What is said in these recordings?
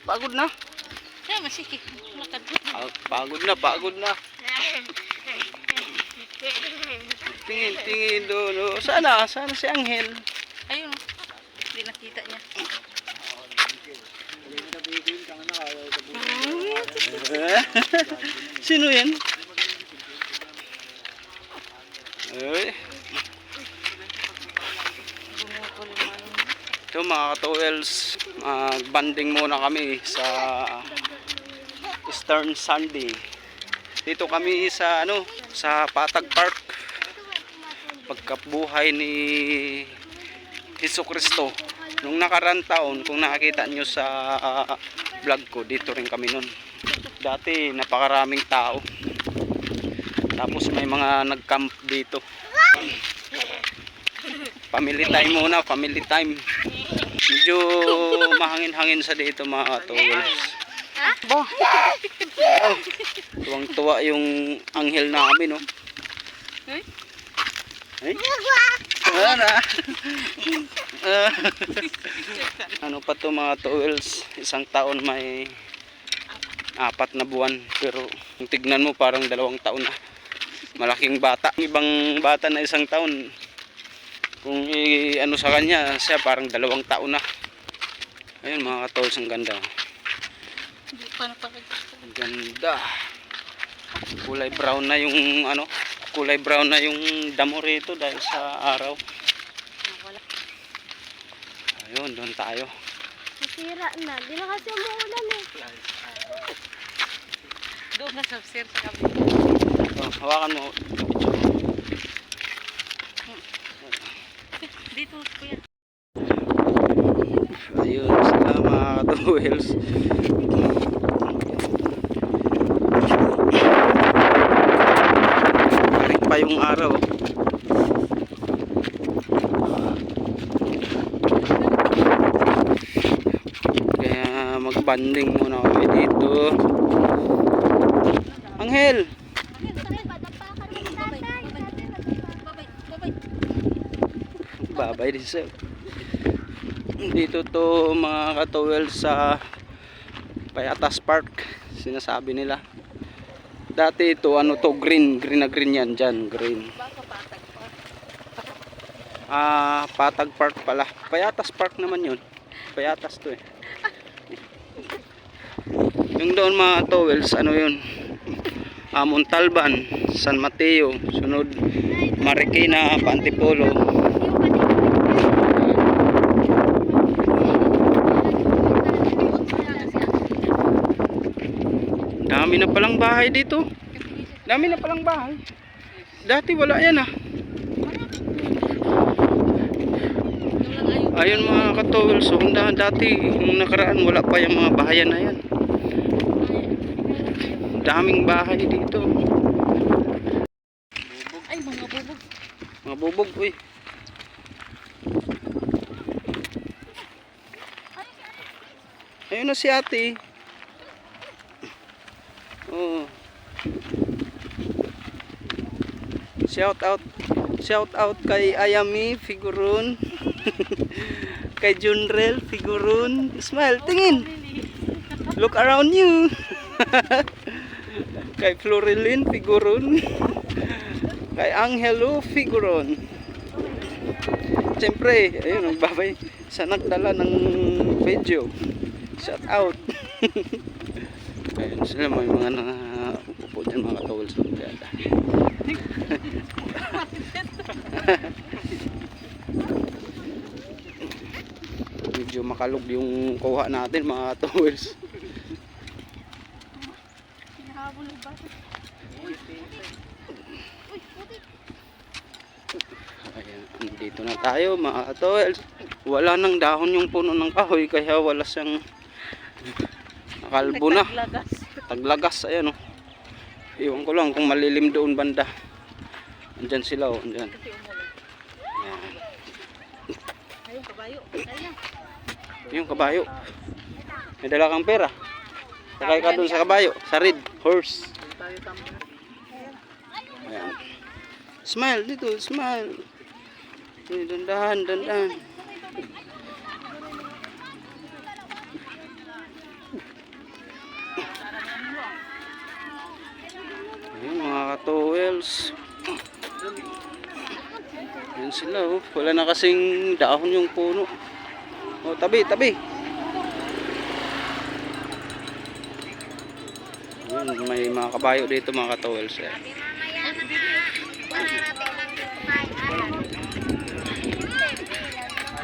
Pagod na. Kaya masiki. Lakad. Pagod na. Tingin doon. Sana si Angel. Ayun. Hindi nakita niya. Sino yan? Ay. Ito mga ka-towels, mag-banding muna kami sa Eastern Sunday. Dito kami sa sa Patag Park. Pagkabuhay ni Jesucristo. Nung nakarang taon, kung nakakita nyo sa vlog ko, dito rin kami nun. Dati napakaraming tao. Tapos may mga nag-camp dito. Family time muna, family time. Medyo mahangin-hangin sa dito mga towels. Tuwang-tuwa yung anghel namin, no? Ay? Ano pa to mga towels? Isang taon may 4 na buwan. Pero kung tignan mo parang 2 taon na. Malaking bata. Ibang bata na 1 taon. Kung sa kanya, siya parang 2 taon na. Ayun mga ka-towels, ang ganda. Ang ganda. Kulay brown na yung kulay brown na yung damo rito dahil sa araw. Ayun, doon tayo. Nasira na. Di na kasi umuulan eh. Doon na sa sir sa kabila. Hawakan mo. Dito kuya. Ayun, sila mga ka-towels. Tarik pa yung araw. Kaya magbanding muna kami dito. Angel! Babay din sir. Dito to mga ka-towels sa Payatas Park. Sinasabi nila. Dati ito green na green yan dyan, green. Patag Park pala. Payatas Park naman yun. Payatas to eh. Yung doon mga towels, yun? Montalban, San Mateo, sunod Marikina, Antipolo. Dami na palang bahay dito. Dami na palang bahay. Dati wala yan Ayun mga ka-towels, so dati nung nakaraan wala pa yung mga bahayan na yan. Daming bahay dito. Ay, mga bubog. Mga bubog, uy. Ayun na si ate. Oh. Shout out kay Ayami Figurun. Kay Junrel Figurun. Smile, tingin. Look around you. Kay Florilyn Figurun. Kay Angelo Figurun. Siyempre, ayun, nagbabay sa nagdala ng video. Shout out. Ayun sila, may mga upo dyan mga ka-towels. Medyo makalog yung kuha natin mga ka-towels. Ayan, dito na tayo mga ka-towels. Wala nang dahon yung puno ng kahoy kaya wala siyang nakalbo na. Taglagas, ayan Iwan ko lang kung malilim doon banda. Andyan sila andyan. Ayan. Ayun kabayo. Yung kabayo. May dala kang pera. Sakay ka doon sa kabayo, sa red horse. Ayan. Smile dito, smile. Dandahan. sila oh. Wala na kasing dahon yung puno. Oh, tabi, tabi. Ayun, may mga kabayo dito mga ka-towels eh.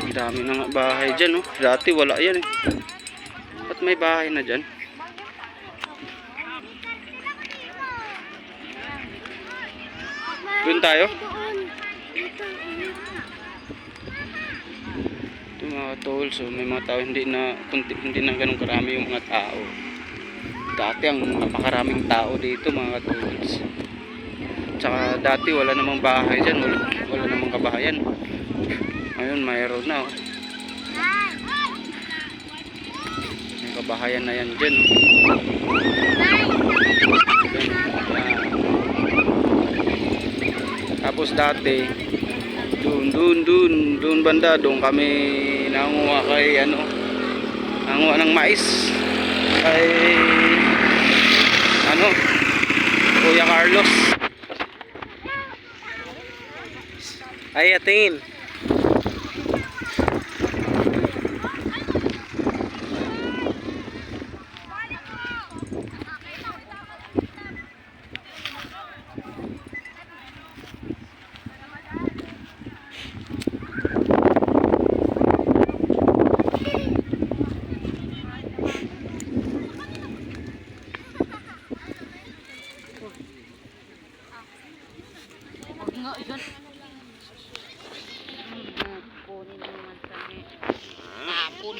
Ang dami na nga bahay dyan oh. Dati wala yan eh. Ba't may bahay na dyan? Doon tayo? Doon. Dito. Ito mga tol, so may mga tao hindi na ganun karami yung mga tao. Dati ang napakaraming tao dito mga tools. Tsaka dati wala namang bahay dyan, wala namang kabahayan. Ngayon mayroon na oh. May kabahayan na yan dyan oh. Tapos dati doon banda, doon kami nanguha kay nanguha ng mais kay Kuya Carlos. Ay atin. Huwag nga, yun. Kunin mo naman sa akin. Tapon.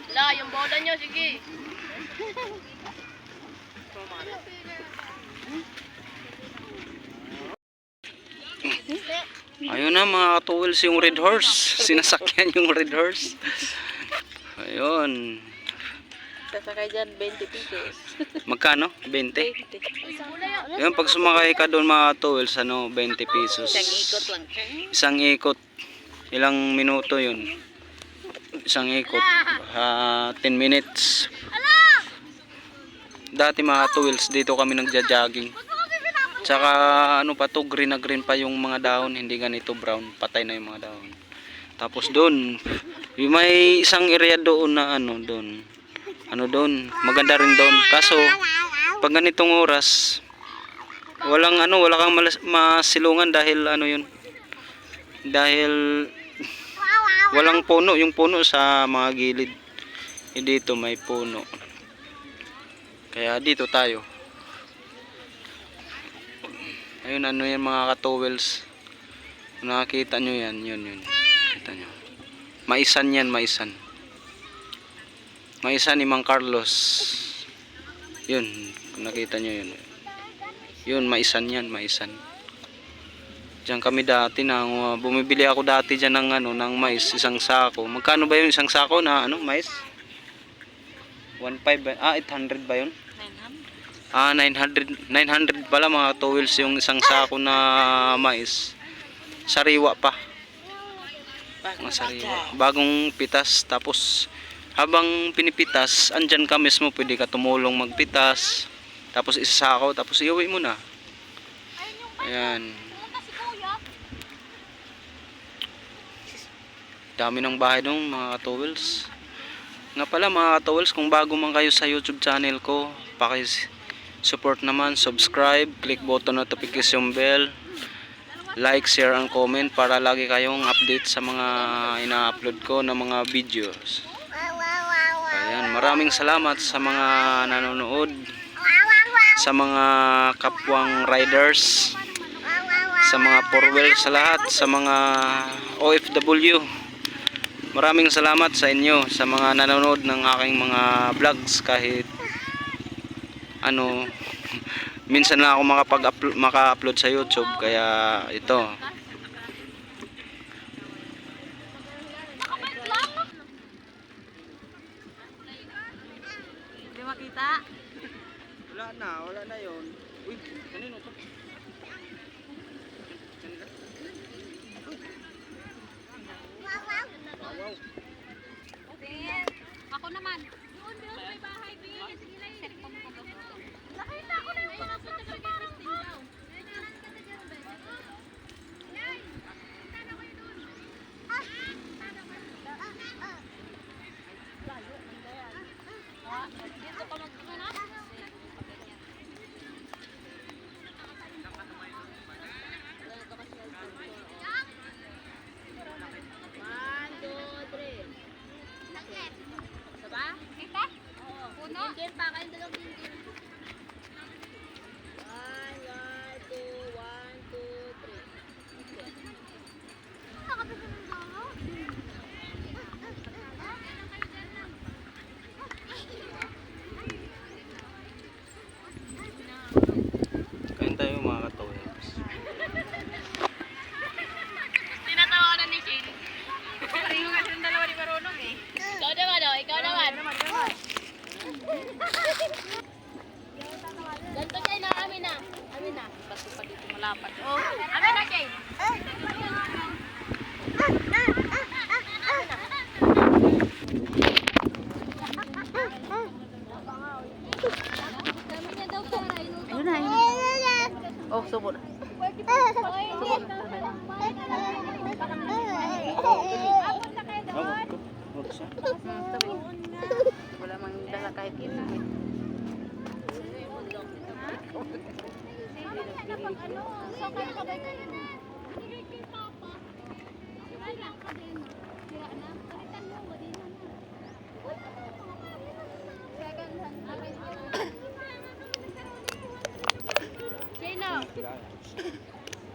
Wala, yung bola nyo, sige. Ayun na mga tools yung red horse. Sinasakyan yung red horse. Ayun. Sasakay dyan, 20 pesos. Magkano? 20? 20. Ayun, pag sumakay ka doon mga tools, 20 pesos. Isang ikot lang. Isang ikot. Ilang minuto yun? Isang ikot. 10 minutes. Dati mga tools, dito kami nagja-jogging. Tsaka pa to, green na green pa yung mga dahon, hindi ganito brown, patay na yung mga dahon. Tapos doon, may isang area doon na doon. Maganda rin doon. Kaso pag ganitong oras, wala kang masilungan dahil yun. Dahil walang puno, yung puno sa mga gilid. Dito may puno. Kaya dito tayo. Ayun yan mga ka-towels. Kung nakakita nyo yan, yun. Kita nyo. Maisan yan, maisan. Maisan ni Mang Carlos. Yun, kung nakita nyo yun. Yun, maisan yan, maisan. Diyan kami dati bumibili ako dati dyan ng mais, isang sako. Magkano ba yun isang sako na mais? 1.5 ba? 800 ba yun? 900 pala mga towels yung isang sako na mais. Sariwa pa. Sariwa. Bagong pitas. Tapos habang pinipitas, andyan ka mismo, pwede ka tumulong magpitas. Tapos isasako, tapos iuwi mo na. Ayan. Dami ng bahay doon mga towels. Nga pala mga towels, kung bago man kayo sa YouTube channel ko, support naman, subscribe, click button notification bell, like, share, and comment para lagi kayong update sa mga ina-upload ko na mga videos. Ayan, maraming salamat sa mga nanonood, sa mga kapwang riders, sa mga four-wheel, sa lahat, sa mga OFW. Maraming salamat sa inyo, sa mga nanonood ng aking mga vlogs kahit minsan na ako maka-upload sa YouTube, kaya ito. Hindi makita. Wala na yun. Uy, kanino to? Ako naman. Doon may bahay. Sige lang. Lapat. Oh, ano na, Jay? Ayun na, ayun na. Oh, subo na. Wala mang dala kahit isa.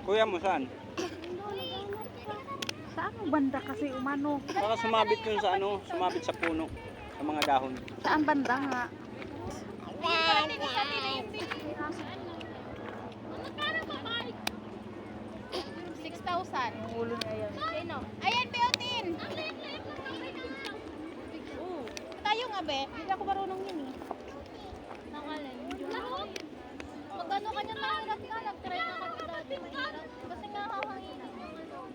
Kuya mo saan? Saan ang banda kasi umano? Baka sumabit yun sa ano, sumabit sa puno, sa mga dahon. Saan banda nga? Ulo niya yan. Ayan, Beotin! Tayo nga, Be. Hindi ako marunong yun eh. Nangalan. Magano kanya mahirap nga. Nag-try na kami dati. Mahirap. Kasi nga hahanginin yung ano.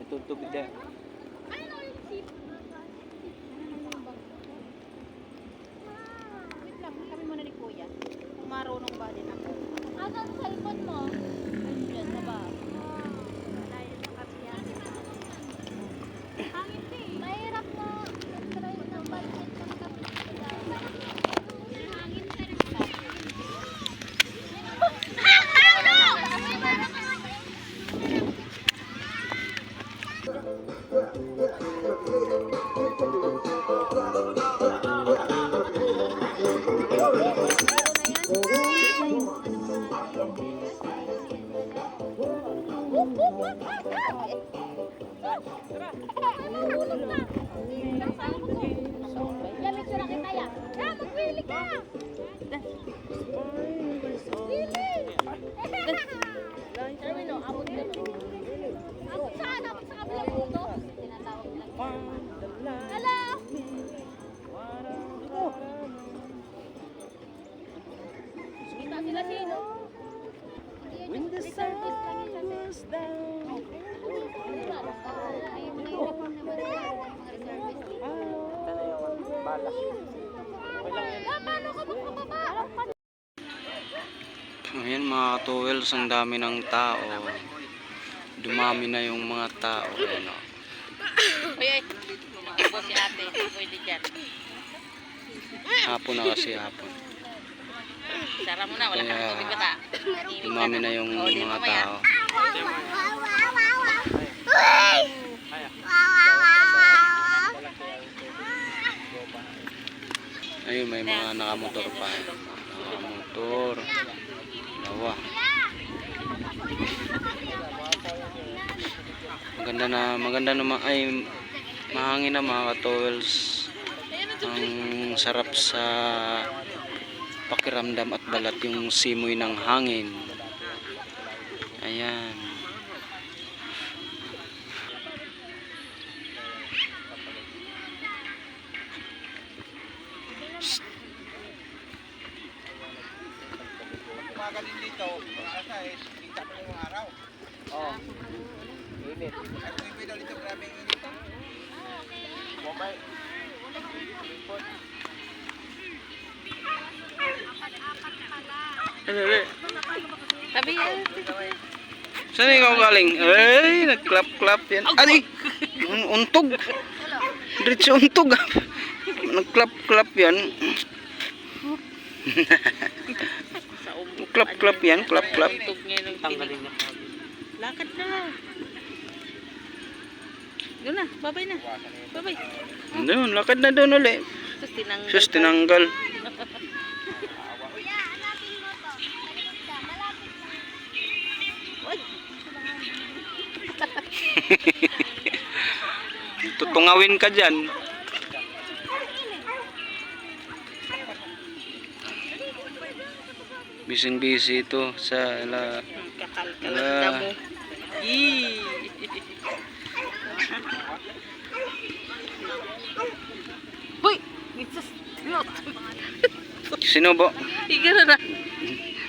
Ito tubig din. Ano yung sip? Wait lang, kami muna ni Kuya. Kung marunong ba din ako. Asan sa cellphone mo? Ayun, na ba? Mahirap na. Try na budget ng When the sun goes down. Ayan mga towels, ang dami ng tao. Dumami na yung mga tao. Ayan o. Uy, ako si ate. Pwede dyan. Hapon na kasi hapon. Sara mo na, wala kang tubig ba ta? Dumami na yung mga tao. Ayun, may mga nakamotor pa. Nakamotor. Dalawa. Maganda naman ay mahangin na mga towels. Ang sarap sa pakiramdam at balat yung simoy ng hangin. Ayan. Magaling dito, asa eh, kita pa yung araw. Oh. Init. At may pwede dito, grabe yung init. Bumay. Sabi yan. Saan ikaw galing? Ay, nag-clap-clap yan. Ay! Untog! Diretso untog. Nag-clap-clap yan. Clap-clap yan, clap-clap. Tanggalin na. Lakad na. Doon na, babay na. Babay. Doon, lakad na doon ulit. Sus, tinanggal. Kuya, hanapin mo to. Malapit ka, malapit ka. Tutungawin ka dyan. Bising-busy ito sa Kakalkalan mo. Hoy! Sino po? Higa na na.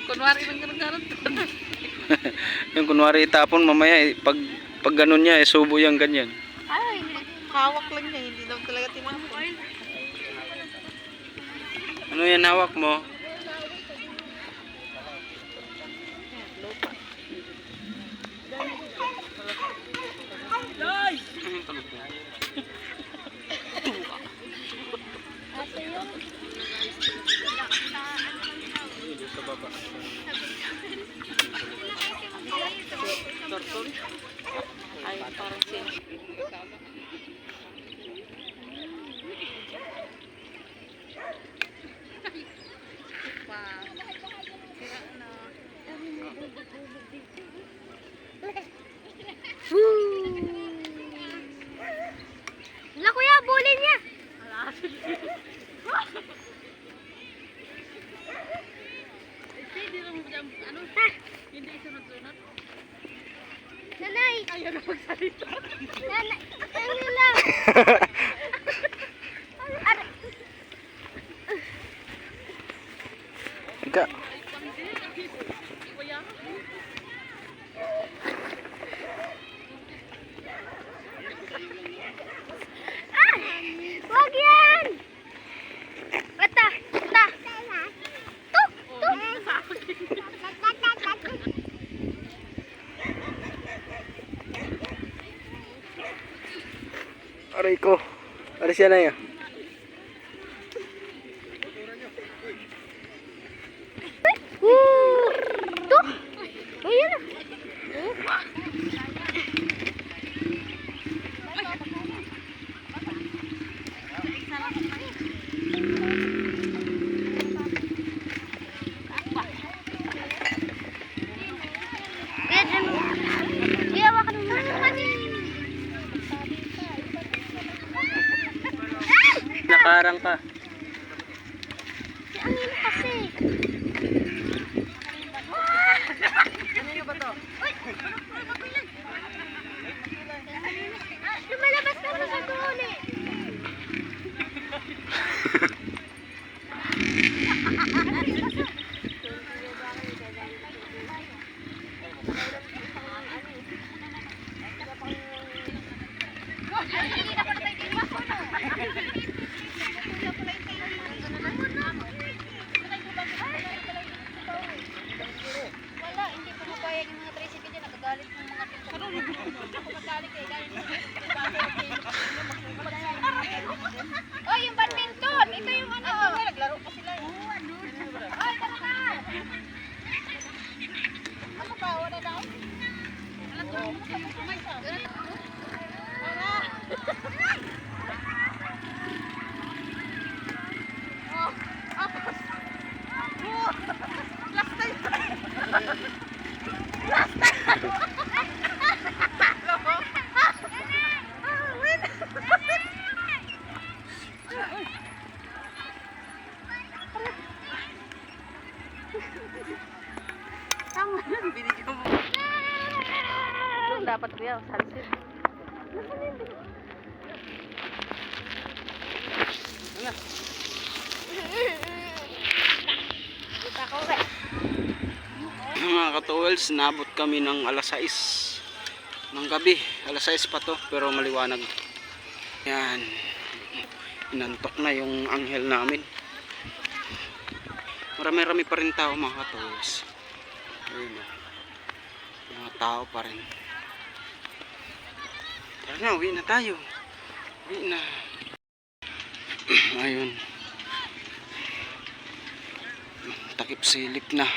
Kunwari ng ganun-ganun. Yung kunwari itapon mamaya, pag ganun niya, subo yung ganyan. Ay, hawak lang niya. Hindi daw talaga tinapon. Ano yan hawak mo? Ate yun. Tortol. Ay, parang sin. Wala kuya, bulin niya. Nanay! Ayaw na magsalita. Nanay! Ano lang? Ika. Wag yan! Bata! Bata! Tuk! Tuk! Aray ko. Aray siya na yan. Tuk! Ayun na! Iyawa ka nung Nakarang ka. ang ino kasi. Lumalabas ka sa guli. Wala, hindi ko mapayag yung mga tricycle dyan. Nagagalit ng mga tricycle. Nagagalit eh. Oh, yung badminton! Ito yung ano. Naglaro pa sila. Ay, tara na! Ano ba? Wala daw? Wala. Oh, apos. Oh, last time. Last time. Tama. Binigyan mo. Doon dapat kuya, salsit. Kita ko ba? Mga katuwels, nabot kami ng alas 6 ng gabi. Alas 6 pa to, pero maliwanag. Yan. Inantok na yung anghel namin. Marami-rami pa rin tao mga katuwels. Ayun o. Mga tao pa rin. Tara na, uwi na tayo. Uwi na. Ayun. Takip silip na.